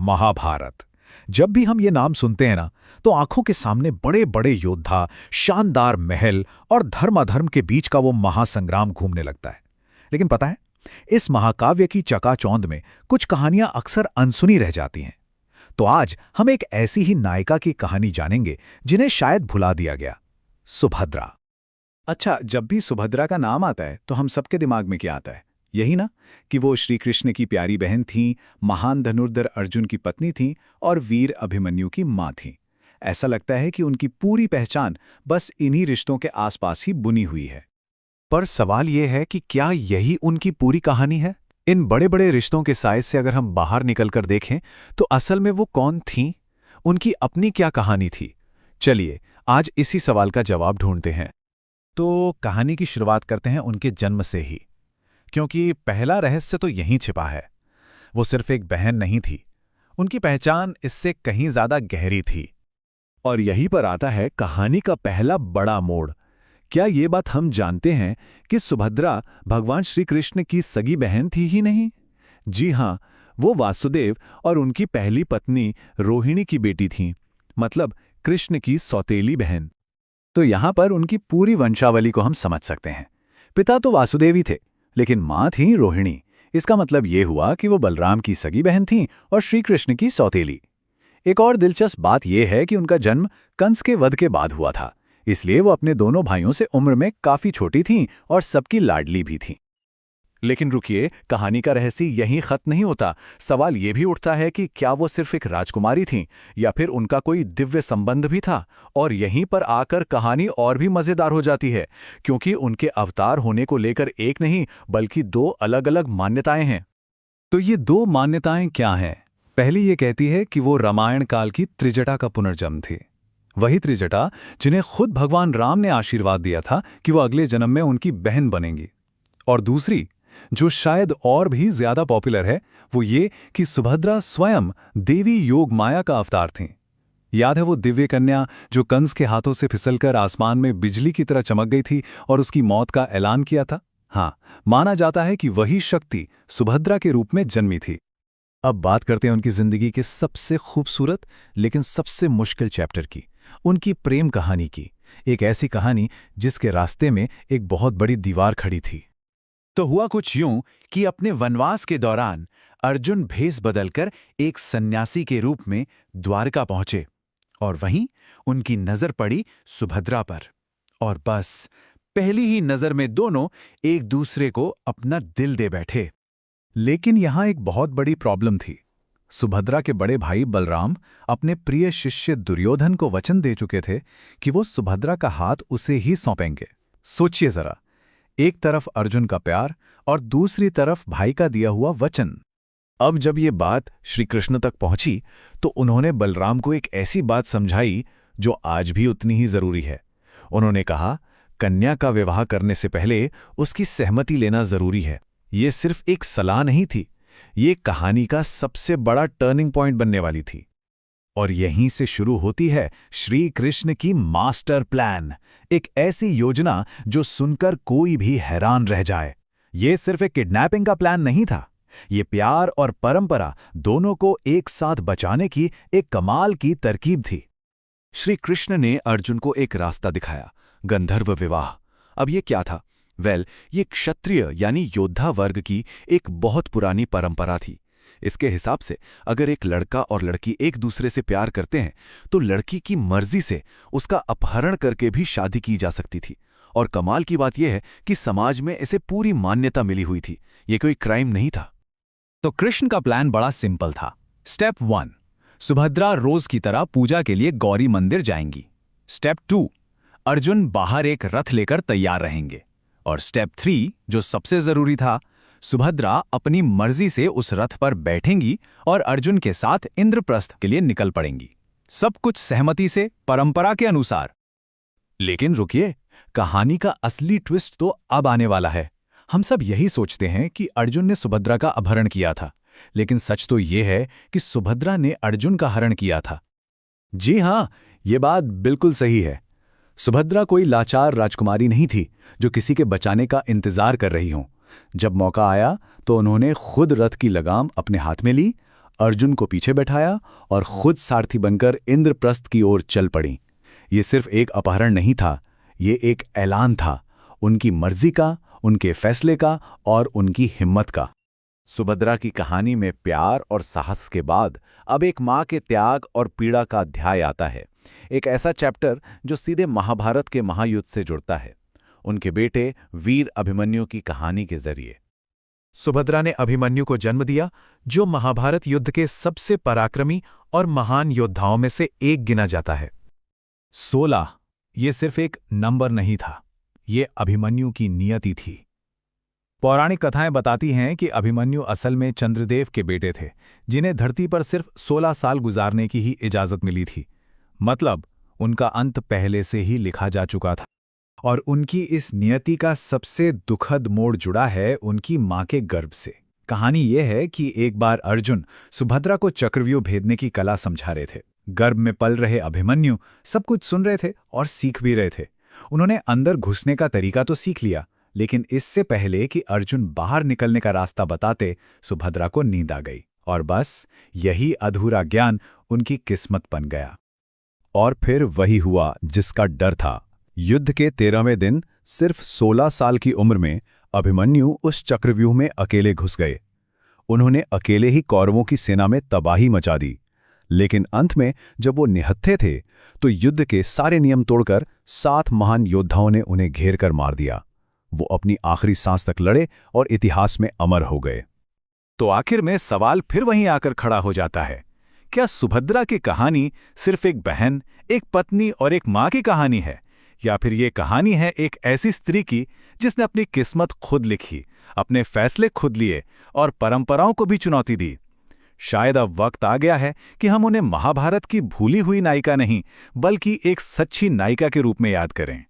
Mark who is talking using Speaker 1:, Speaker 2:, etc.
Speaker 1: महाभारत। जब भी हम ये नाम सुनते हैं ना, तो आंखों के सामने बड़े बड़े योद्धा, शानदार महल और धर्माधर्म के बीच का वो महासंग्राम घूमने लगता है। लेकिन पता है, इस महाकाव्य की चकाचौंध में कुछ कहानियां अक्सर अनसुनी रह जाती हैं। तो आज हम एक ऐसी ही नायिका की कहानी जानेंगे जिन्हें शायद भुला दिया गया, सुभद्रा।
Speaker 2: अच्छा, जब भी सुभद्रा का नाम आता है तो हम सबके दिमाग में क्या आता है? यही ना, कि वो श्री कृष्ण की प्यारी बहन थीं, महान धनुर्धर अर्जुन की पत्नी थीं और वीर अभिमन्यु की मां थीं। ऐसा लगता है कि उनकी पूरी पहचान बस इन्हीं रिश्तों के आसपास ही बुनी हुई है।
Speaker 3: पर सवाल ये है कि क्या यही उनकी पूरी कहानी है? इन बड़े बड़े रिश्तों के साइज से अगर हम बाहर निकलकर देखें तो असल में वो कौन थीं? उनकी अपनी क्या कहानी थी? चलिए आज इसी सवाल का जवाब ढूंढते हैं।
Speaker 2: तो कहानी की शुरुआत करते हैं उनके जन्म से ही, क्योंकि पहला रहस्य तो यहीं छिपा है। वो सिर्फ एक बहन नहीं थी, उनकी पहचान इससे कहीं ज्यादा गहरी थी।
Speaker 3: और यहीं पर आता है कहानी का पहला बड़ा मोड़। क्या ये बात हम जानते हैं कि सुभद्रा भगवान श्री कृष्ण की सगी बहन थी ही नहीं? जी हां, वो वासुदेव और उनकी पहली पत्नी रोहिणी की बेटी थीं, मतलब कृष्ण की सौतेली बहन।
Speaker 2: तो यहां पर उनकी पूरी वंशावली को हम समझ सकते हैं। पिता तो वासुदेव ही थे, लेकिन मां थी रोहिणी। इसका मतलब ये हुआ कि वो बलराम की सगी बहन थीं और श्री कृष्ण की सौतेली। एक और दिलचस्प बात यह है कि उनका जन्म कंस के वध के बाद हुआ था, इसलिए वो अपने दोनों भाइयों से उम्र में काफी छोटी थीं और सबकी लाडली भी थीं।
Speaker 3: लेकिन रुकिए, कहानी का रहस्य यहीं खत्म नहीं होता। सवाल ये भी उठता है कि क्या वो सिर्फ एक राजकुमारी थीं या फिर उनका कोई दिव्य संबंध भी था? और यहीं पर आकर कहानी और भी मजेदार हो जाती है, क्योंकि उनके अवतार होने को लेकर एक नहीं बल्कि दो अलग अलग मान्यताएं हैं।
Speaker 2: तो ये दो मान्यताएं क्या हैं? पहली ये कहती है कि वो रामायण काल की त्रिजटा का पुनर्जन्म थी, वही त्रिजटा जिन्हें खुद भगवान राम ने आशीर्वाद दिया था कि वो अगले जन्म में उनकी बहन बनेंगी। और दूसरी, जो शायद और भी ज्यादा पॉपुलर है, वो ये कि सुभद्रा स्वयं देवी योग माया का अवतार थीं। याद है वो दिव्य कन्या जो कंस के हाथों से फिसलकर आसमान में बिजली की तरह चमक गई थी और उसकी मौत का ऐलान किया था? हाँ, माना जाता है कि वही शक्ति सुभद्रा के रूप में जन्मी थी। अब बात करते हैं उनकी जिंदगी के सबसे खूबसूरत लेकिन सबसे मुश्किल चैप्टर की, उनकी प्रेम कहानी की। एक ऐसी कहानी जिसके रास्ते में एक बहुत बड़ी दीवार खड़ी थी। तो हुआ कुछ यूं कि अपने वनवास के दौरान अर्जुन भेष बदलकर एक सन्यासी के रूप में द्वारका पहुंचे और वहीं उनकी नजर पड़ी सुभद्रा पर। और बस पहली ही नजर में दोनों एक दूसरे को अपना दिल दे बैठे। लेकिन यहां एक बहुत बड़ी प्रॉब्लम थी। सुभद्रा के बड़े भाई बलराम अपने प्रिय शिष्य दुर्योधन को वचन दे चुके थे कि वो सुभद्रा का हाथ उसे ही सौंपेंगे। सोचिए जरा, एक तरफ अर्जुन का प्यार और दूसरी तरफ भाई का दिया हुआ वचन। अब जब ये बात श्री कृष्ण तक पहुंची तो उन्होंने बलराम को एक ऐसी बात समझाई जो आज भी उतनी ही जरूरी है। उन्होंने कहा, कन्या का विवाह करने से पहले उसकी सहमति लेना जरूरी है। ये सिर्फ एक सलाह नहीं थी, ये कहानी का सबसे बड़ा टर्निंग पॉइंट बनने वाली थी। और यहीं से शुरू होती है श्री कृष्ण की मास्टर प्लान, एक ऐसी योजना जो सुनकर कोई भी हैरान रह जाए। ये सिर्फ एक किडनैपिंग का प्लान नहीं था, ये प्यार और परंपरा दोनों को एक साथ बचाने की एक कमाल की तरकीब थी।
Speaker 3: श्री कृष्ण ने अर्जुन को एक रास्ता दिखाया, गंधर्व विवाह। अब ये क्या था? ये क्षत्रिय यानी योद्धा वर्ग की एक बहुत पुरानी परंपरा थी। इसके हिसाब से अगर एक लड़का और लड़की एक दूसरे से प्यार करते हैं तो लड़की की मर्जी से उसका अपहरण करके भी शादी की जा सकती थी। और कमाल की बात यह है कि समाज में इसे पूरी मान्यता मिली हुई थी, ये कोई क्राइम नहीं था।
Speaker 2: तो कृष्ण का प्लान बड़ा सिंपल था। स्टेप 1, सुभद्रा रोज की तरह पूजा के लिए गौरी मंदिर जाएंगी। स्टेप 2, अर्जुन बाहर एक रथ लेकर तैयार रहेंगे। और स्टेप 3, जो सबसे जरूरी था, सुभद्रा अपनी मर्जी से उस रथ पर बैठेंगी और अर्जुन के साथ इंद्रप्रस्थ के लिए निकल पड़ेंगी। सब कुछ सहमति से, परंपरा के अनुसार। लेकिन रुकिए, कहानी का असली ट्विस्ट तो अब आने वाला है। हम सब यही सोचते हैं कि अर्जुन ने सुभद्रा का अपहरण किया था, लेकिन सच तो यह है कि सुभद्रा ने अर्जुन का हरण किया था। जी हां, ये बात बिल्कुल सही है। सुभद्रा कोई लाचार राजकुमारी नहीं थी जो किसी के बचाने का इंतजार कर रही हो। जब मौका आया तो उन्होंने खुद रथ की लगाम अपने हाथ में ली, अर्जुन को पीछे बैठाया और खुद सारथी बनकर इंद्रप्रस्थ की ओर चल पड़ी। ये सिर्फ एक अपहरण नहीं था, ये एक ऐलान था, उनकी मर्जी का, उनके फैसले का और उनकी हिम्मत का।
Speaker 3: सुभद्रा की कहानी में प्यार और साहस के बाद अब एक माँ के त्याग और पीड़ा का अध्याय आता है। एक ऐसा चैप्टर जो सीधे महाभारत के महायुद्ध से जुड़ता है, उनके बेटे वीर अभिमन्यु की कहानी के जरिए।
Speaker 1: सुभद्रा ने अभिमन्यु को जन्म दिया, जो महाभारत युद्ध के सबसे पराक्रमी और महान योद्धाओं में से एक गिना जाता है।
Speaker 2: 16 ये सिर्फ एक नंबर नहीं था, ये अभिमन्यु की नियति थी। पौराणिक कथाएं बताती हैं कि अभिमन्यु असल में चंद्रदेव के बेटे थे, जिन्हें धरती पर सिर्फ 16 साल गुजारने की ही इजाजत मिली थी। मतलब उनका अंत पहले से ही लिखा जा चुका था। और उनकी इस नियति का सबसे दुखद मोड़ जुड़ा है उनकी मां के गर्भ से। कहानी यह है कि एक बार अर्जुन सुभद्रा को चक्रव्यूह भेदने की कला समझा रहे थे। गर्भ में पल रहे अभिमन्यु सब कुछ सुन रहे थे और सीख भी रहे थे। उन्होंने अंदर घुसने का तरीका तो सीख लिया, लेकिन इससे पहले कि अर्जुन बाहर निकलने का रास्ता बताते, सुभद्रा को नींद आ गई और बस यही अधूरा ज्ञान उनकी किस्मत बन गया। और फिर वही हुआ जिसका डर था। युद्ध के 13वें दिन सिर्फ 16 साल की उम्र में अभिमन्यु उस चक्रव्यूह में अकेले घुस गए। उन्होंने अकेले ही कौरवों की सेना में तबाही मचा दी। लेकिन अंत में जब वो निहत्थे थे तो युद्ध के सारे नियम तोड़कर 7 महान योद्धाओं ने उन्हें घेर कर मार दिया। वो अपनी आखिरी सांस तक लड़े और इतिहास में अमर हो गए।
Speaker 1: तो आखिर में सवाल फिर वहीं आकर खड़ा हो जाता है, क्या सुभद्रा की कहानी सिर्फ एक बहन, एक पत्नी और एक मां की कहानी है, या फिर ये कहानी है एक ऐसी स्त्री की जिसने अपनी किस्मत खुद लिखी, अपने फैसले खुद लिए और परंपराओं को भी चुनौती दी? शायद अब वक्त आ गया है कि हम उन्हें महाभारत की भूली हुई नायिका नहीं, बल्कि एक सच्ची नायिका के रूप में याद करें।